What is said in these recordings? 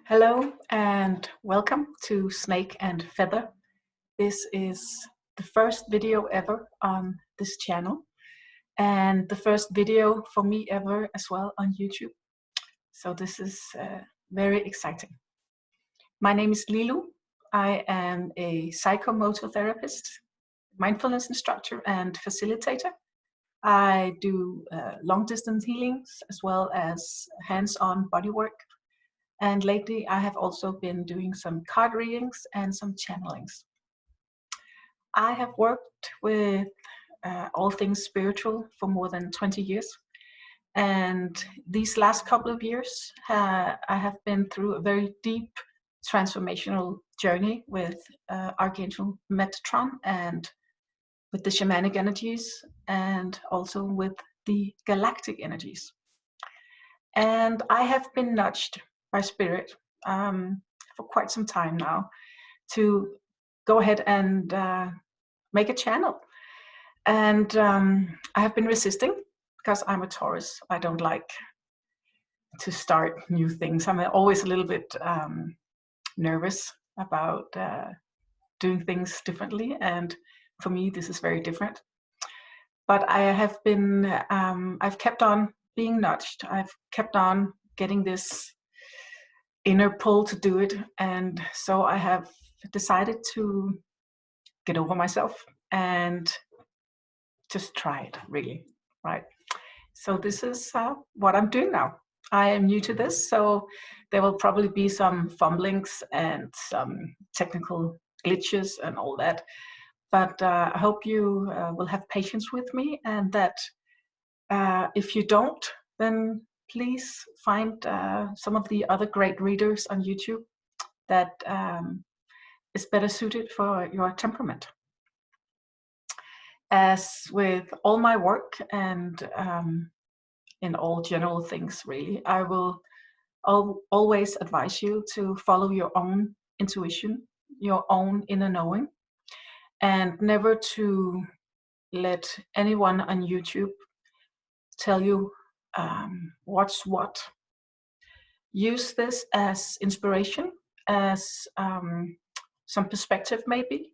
Hello and welcome to Snake and Feather. This is the first video ever on this channel and the first video for me ever as well on YouTube. So this is very exciting. My name is Lilou. I am a psychomotor therapist, mindfulness instructor and facilitator. I do long distance healings as well as hands-on body work. And lately I have also been doing some card readings and some channelings. I have worked with all things spiritual for more than 20 years. And these last couple of years, I have been through a very deep transformational journey with Archangel Metatron and with the Shamanic Energies and also with the Galactic Energies. And I have been nudged by Spirit for quite some time now to go ahead and make a channel. And I have been resisting because I'm a Taurus. I don't like to start new things. I'm always a little bit nervous about doing things differently. And for me, this is very different. But I have been, I've kept on being nudged. I've kept on getting this inner pull to do it, and so I have decided to get over myself and just try it, really, right? So this is what I'm doing now. I am new to this, so there will probably be some fumblings and some technical glitches and all that, but I hope you will have patience with me, and that if you don't, then please find some of the other great readers on YouTube that is better suited for your temperament. As with all my work and in all general things, really, I will always advise you to follow your own intuition, your own inner knowing, and never to let anyone on YouTube tell you what's what. Use this as inspiration, as some perspective maybe,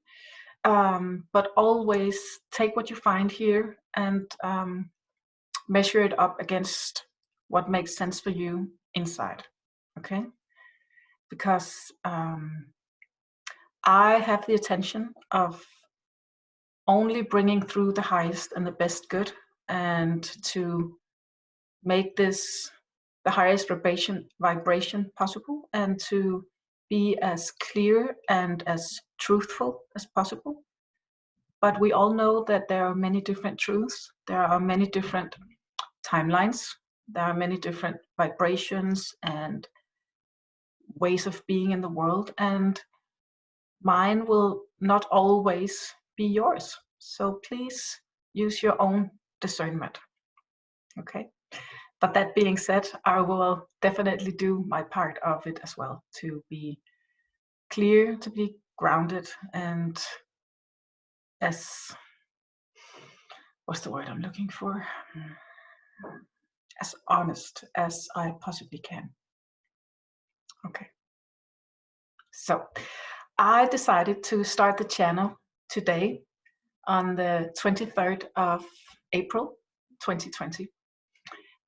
but always take what you find here and measure it up against what makes sense for you inside, okay? Because I have the intention of only bringing through the highest and the best good, and to make this the highest vibration possible, and to be as clear and as truthful as possible. But we all know that there are many different truths, there are many different timelines, there are many different vibrations and ways of being in the world, and mine will not always be yours. So please use your own discernment, okay? But that being said, I will definitely do my part of it as well, to be clear, to be grounded, and as, what's the word I'm looking for? As honest as I possibly can. Okay. So I decided to start the channel today on the 23rd of April, 2020.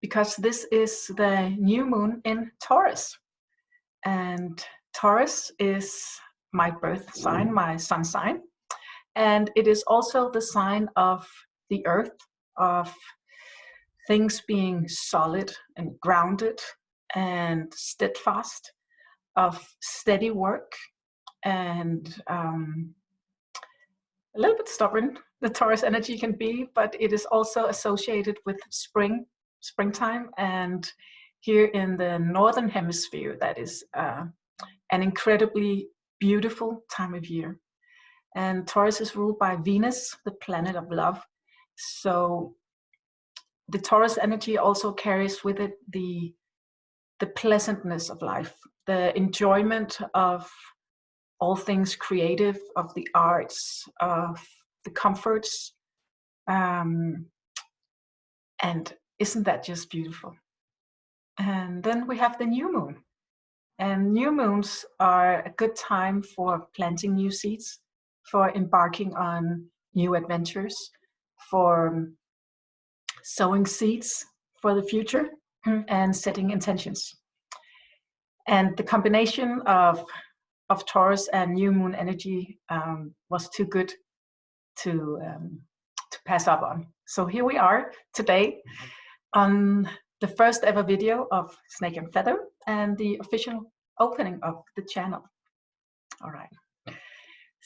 Because this is the new moon in Taurus. And Taurus is my birth sign, my sun sign. And it is also the sign of the earth, of things being solid and grounded and steadfast, of steady work, and a little bit stubborn, the Taurus energy can be, but it is also associated with springtime, and here in the northern hemisphere, that is an incredibly beautiful time of year. And Taurus is ruled by Venus, the planet of love. So the Taurus energy also carries with it the pleasantness of life, the enjoyment of all things creative, of the arts, of the comforts, and isn't that just beautiful? And then we have the new moon, And new moons are a good time for planting new seeds, for embarking on new adventures, for sowing seeds for the future, and setting intentions. And the combination of Taurus and new moon energy was too good to pass up on. So here we are today on the first ever video of Snake and Feather and the official opening of the channel. All right.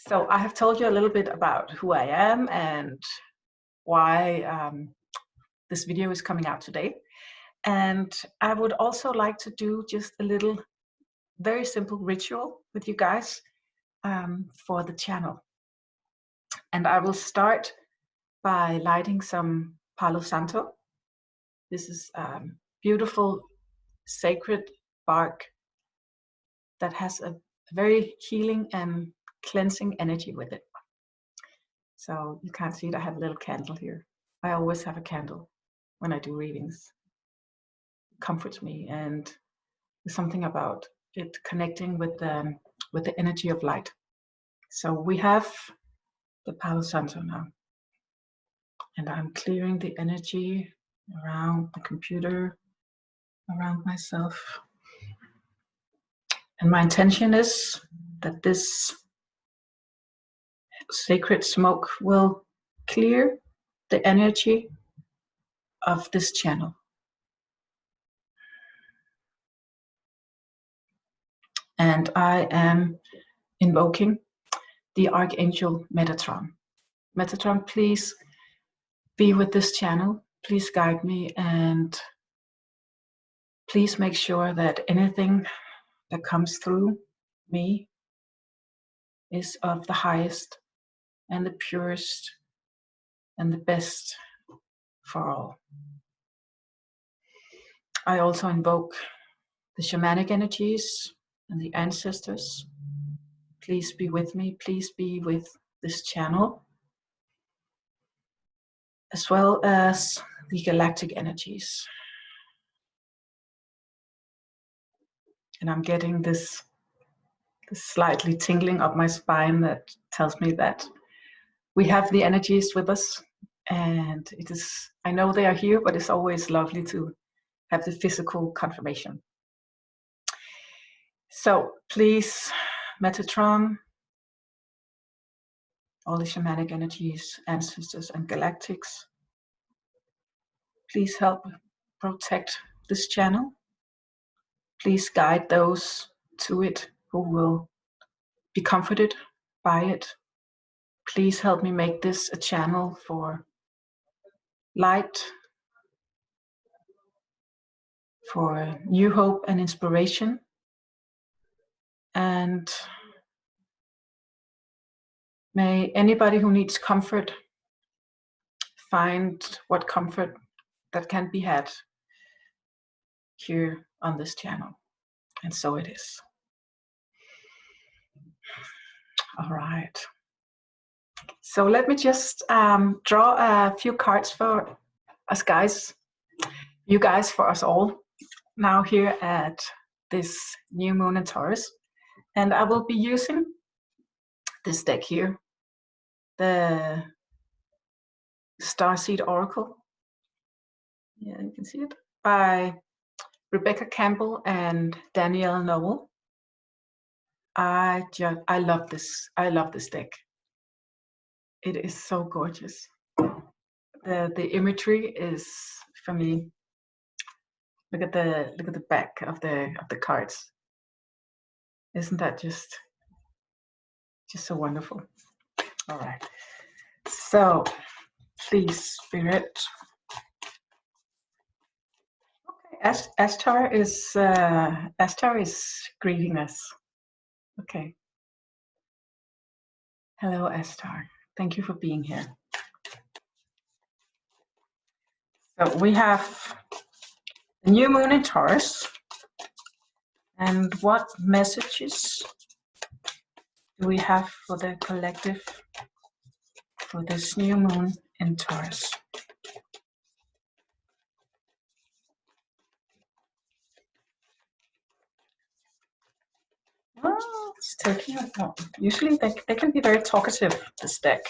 So I have told you a little bit about who I am and why this video is coming out today. And I would also like to do just a little very simple ritual with you guys for the channel. And I will start by lighting some Palo Santo. This is beautiful sacred bark that has a very healing and cleansing energy with it. So you can't see it, I have a little candle here. I always have a candle when I do readings. It comforts me, and there's something about it connecting with the energy of light. So we have the Palo Santo now, and I'm clearing the energy around the computer, around myself. And my intention is that this sacred smoke will clear the energy of this channel. And I am invoking the Archangel Metatron. Metatron, please be with this channel. Please guide me, and please make sure that anything that comes through me is of the highest and the purest and the best for all. I also invoke the Shamanic Energies and the ancestors. Please be with me. Please be with this channel, as well as the Galactic Energies. And I'm getting this slightly tingling up my spine that tells me that we have the energies with us, and it is, I know they are here, but it's always lovely to have the physical confirmation. So please, Metatron, all the Shamanic Energies, ancestors, and Galactics, please help protect this channel. Please guide those to it who will be comforted by it. Please help me make this a channel for light, for new hope and inspiration, and may anybody who needs comfort find what comfort that can be had here on this channel. And so it is. All right. So let me just draw a few cards for us guys, you guys, for us all, now here at this new moon in Taurus. And I will be using this deck here, the Starseed Oracle. Yeah, you can see it, by Rebecca Campbell and Danielle Noel. I love this. I love this deck. It is so gorgeous. The imagery is, for me, look at the back of the cards. Isn't that just so wonderful? All right. So please, Spirit. Okay, Ashtar is greeting us. Okay. Hello, Ashtar. Thank you for being here. So we have the new moon in Taurus. And what messages do we have for the collective for this new moon in Taurus? Oh, it's taking a while. Usually they can be very talkative, this deck.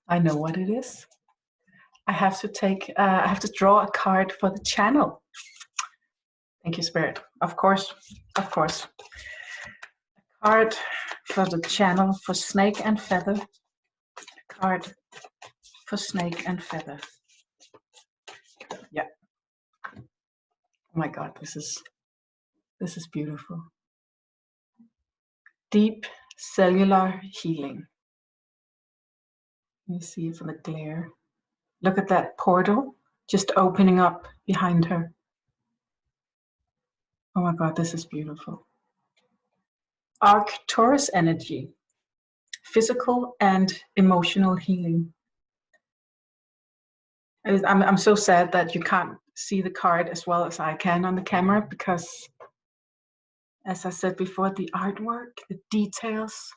I know what it is. I have to draw a card for the channel. Thank you, Spirit. Of course, of course. A card for the channel for Snake and Feather. A card for Snake and Feather. Yeah. Oh my God, this is beautiful. Deep cellular healing. You see it from the glare. Look at that portal just opening up behind her. Oh my God, this is beautiful. Taurus energy, physical and emotional healing. I'm so sad that you can't see the card as well as I can on the camera, because as I said before, the artwork, the details,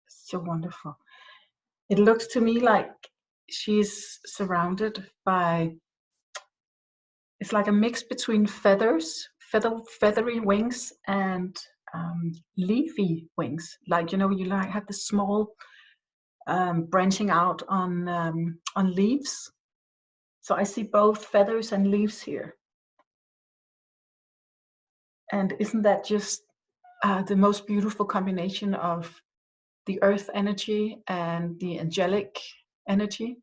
so wonderful. It looks to me like she's surrounded by, it's like a mix between feathers, feathery wings and leafy wings. Like, you know, you like have the small branching out on leaves. So I see both feathers and leaves here. And isn't that just the most beautiful combination of the earth energy and the angelic energy?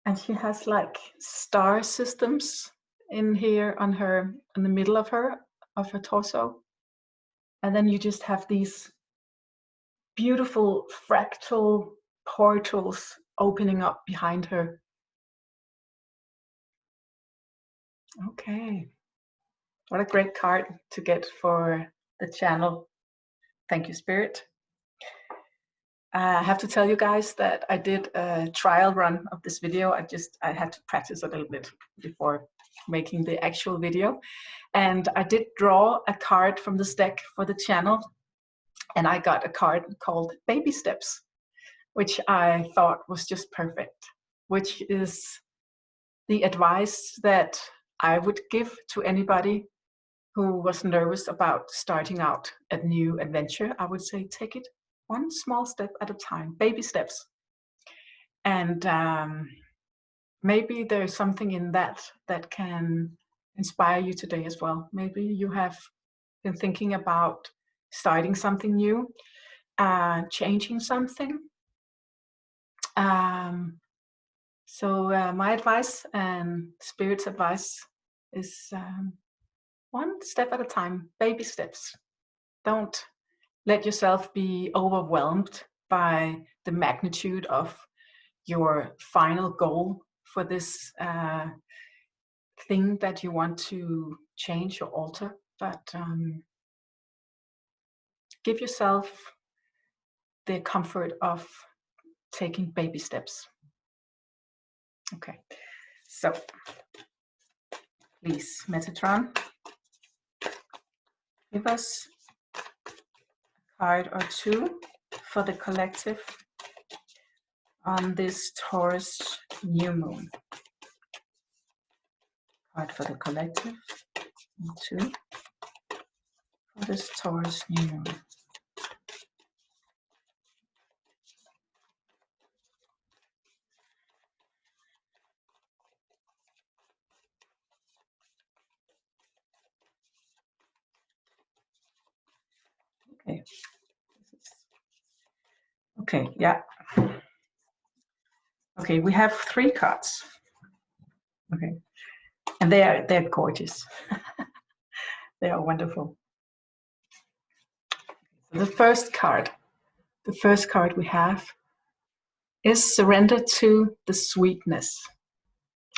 And she has like star systems in here on the middle of her torso. And then you just have these beautiful fractal portals opening up behind her. Okay. What a great card to get for the channel. Thank you, Spirit. I have to tell you guys that I did a trial run of this video. I had to practice a little bit before making the actual video. And I did draw a card from this deck for the channel. And I got a card called Baby Steps, which I thought was just perfect, which is the advice that I would give to anybody who was nervous about starting out a new adventure. I would say take it one small step at a time, baby steps. And maybe there's something in that that can inspire you today as well. Maybe you have been thinking about starting something new, changing something. So my advice and Spirit's advice is one step at a time, baby steps. Don't let yourself be overwhelmed by the magnitude of your final goal for this thing that you want to change or alter, but give yourself the comfort of taking baby steps. Okay, so please, Metatron, give us a card or two for the collective on this Taurus new moon. Card for the collective, and two for this Taurus new moon. Okay. Okay, yeah. Okay, we have 3 cards. Okay, and they're gorgeous. They are wonderful. The first card we have is surrender to the sweetness.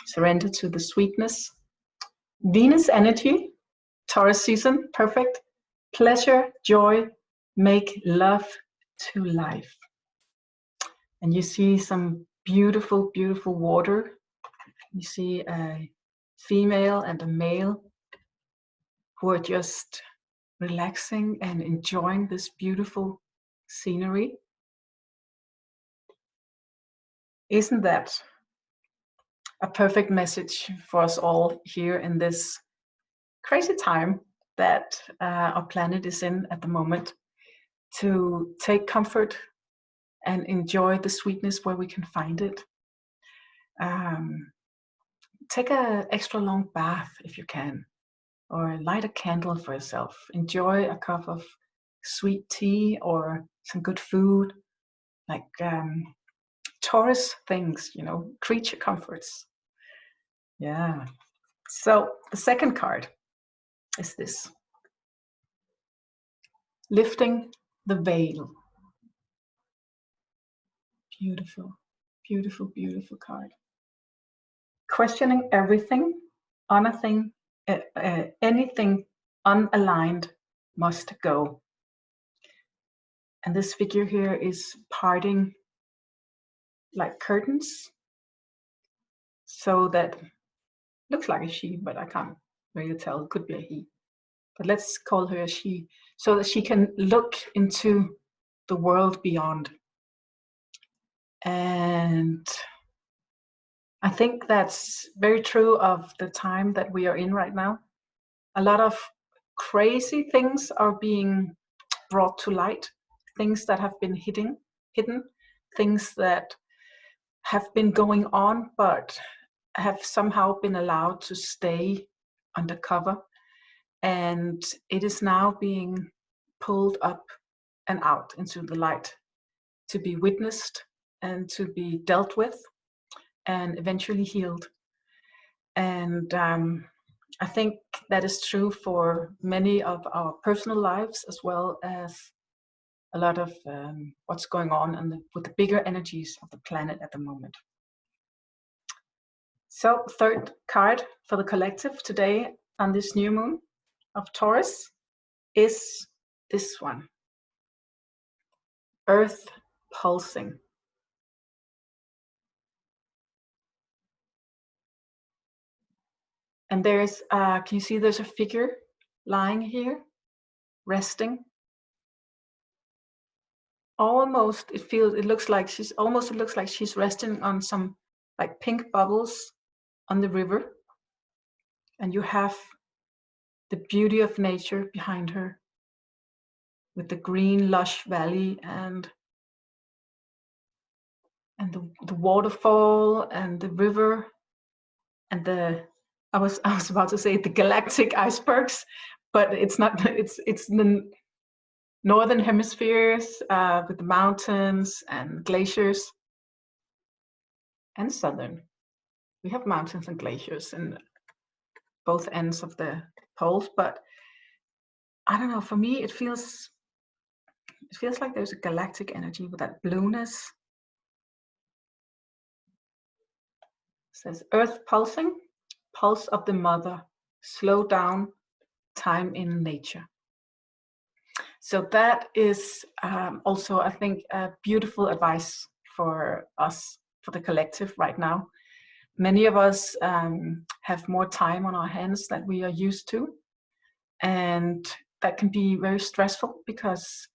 Surrender to the sweetness. Venus energy, Taurus season, perfect. Pleasure, joy, make love to life. And you see some beautiful, beautiful water. You see a female and a male who are just relaxing and enjoying this beautiful scenery. Isn't that a perfect message for us all here in this crazy time that our planet is in at the moment, to take comfort and enjoy the sweetness where we can find it. Take an extra long bath if you can, or light a candle for yourself. Enjoy a cup of sweet tea or some good food, like Taurus things, you know, creature comforts. Yeah. So the second card is this: lifting the veil. Beautiful, beautiful, beautiful card. Questioning everything, anything unaligned must go. And this figure here is parting like curtains, so that looks like a she, but I can't really tell. It could be a he, but let's call her a she, so that she can look into the world beyond. And I think that's very true of the time that we are in right now. A lot of crazy things are being brought to light, things that have been hidden, things that have been going on but have somehow been allowed to stay undercover. And it is now being pulled up and out into the light to be witnessed and to be dealt with and eventually healed. And I think that is true for many of our personal lives, as well as a lot of what's going on with the bigger energies of the planet at the moment. So, third card for the collective today on this new moon of Taurus is this one: Earth pulsing. And there's, can you see there's a figure lying here, resting? Almost, it looks like she's resting on some like pink bubbles on the river. And you have the beauty of nature behind her, with the green lush valley and the waterfall and the river and I was about to say the galactic icebergs, but it's not. It's the northern hemispheres with the mountains and glaciers, and southern. We have mountains and glaciers in both ends of the poles, but I don't know. For me, it feels like there's a galactic energy with that blueness. It says Earth pulsing, pulse of the mother, slow down, time in nature. So that is also, I think, a beautiful advice for us, for the collective right now. Many of us have more time on our hands than we are used to. And that can be very stressful, because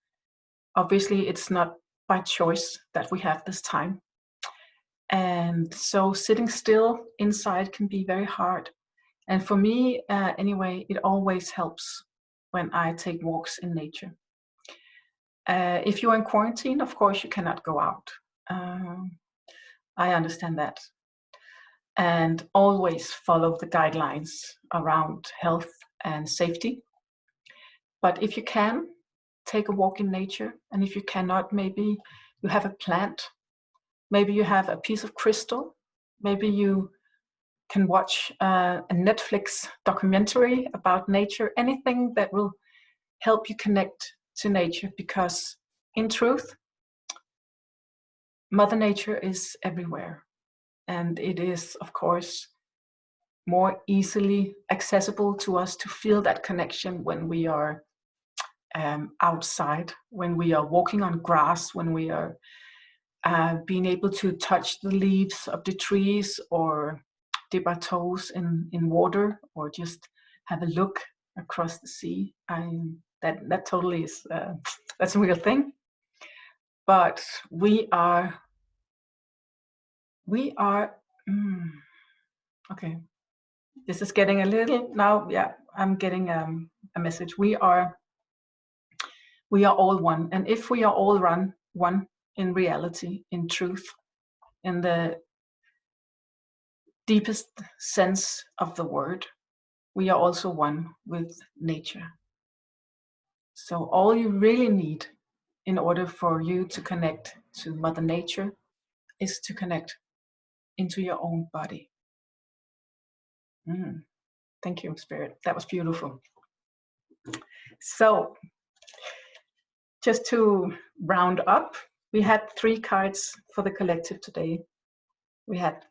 obviously it's not by choice that we have this time. And so sitting still inside can be very hard. And for me, anyway, it always helps when I take walks in nature. If you're in quarantine, of course, you cannot go out. I understand that. And always follow the guidelines around health and safety. But if you can, take a walk in nature. And if you cannot, maybe you have a plant. Maybe you have a piece of crystal. Maybe you can watch a Netflix documentary about nature. Anything that will help you connect to nature, because in truth, Mother Nature is everywhere. And it is, of course, more easily accessible to us to feel that connection when we are outside, when we are walking on grass, when we are being able to touch the leaves of the trees, or dip our toes in water, or just have a look across the sea. That totally is, that's a real thing. But we are Okay. This is getting a little now. Yeah, I'm getting a message. We are all one, and if we are all one in reality, in truth, in the deepest sense of the word, we are also one with nature. So all you really need in order for you to connect to Mother Nature is to connect into your own body. Thank you, Spirit. That was beautiful. So just to round up, we had 3 cards for the collective today. We had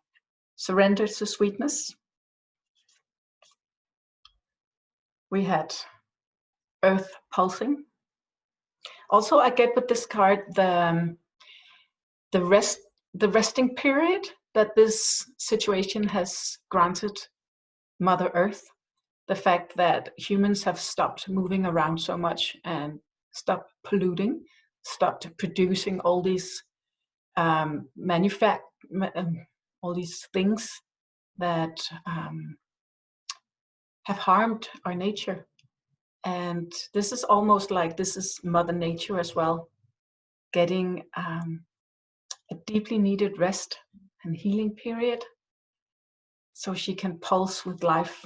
Surrender to Sweetness. We had Earth Pulsing. Also, I get with this card the resting period that this situation has granted Mother Earth. The fact that humans have stopped moving around so much and stopped polluting, stopped producing all these all these things that have harmed our nature. And this is almost like this is Mother Nature as well, getting a deeply needed rest and healing period so she can pulse with life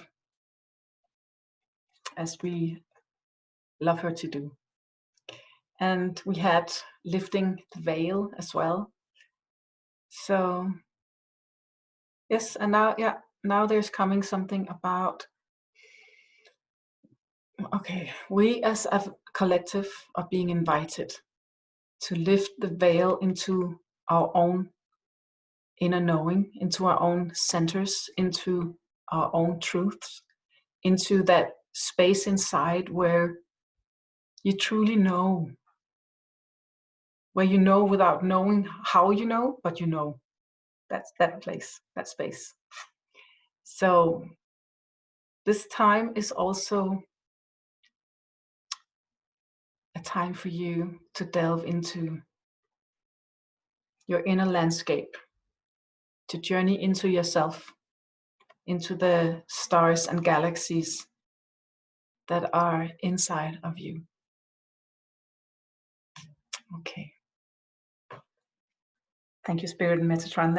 as we love her to do. And we had lifting the veil as well. So yes, and now there's coming something about, okay, we as a collective are being invited to lift the veil into our own inner knowing, into our own centers, into our own truths, into that space inside where you truly know, where you know without knowing how you know, but you know. That's that place, that space. So this time is also a time for you to delve into your inner landscape, to journey into yourself, into the stars and galaxies that are inside of you. Okay. Thank you, Spirit and Metatron.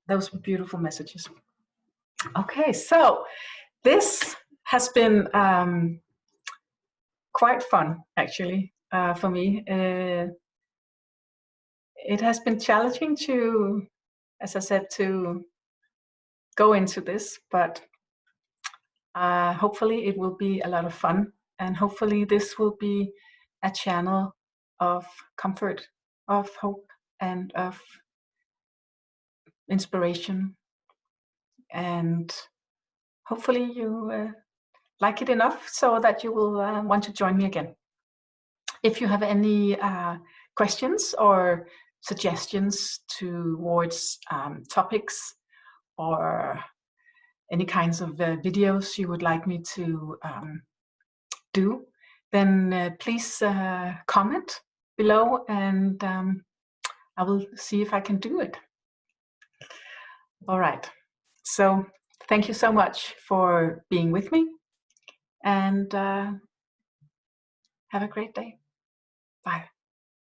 Those were beautiful messages. Okay, so this has been quite fun, actually, for me. It has been challenging to, as I said, to go into this, but hopefully it will be a lot of fun, and hopefully this will be a channel of comfort, of hope, and of inspiration, and hopefully you like it enough so that you will want to join me again. If you have any questions or suggestions towards topics or any kinds of videos you would like me to do, then please comment below, and I will see if I can do it. All right. So thank you so much for being with me, and have a great day. Bye.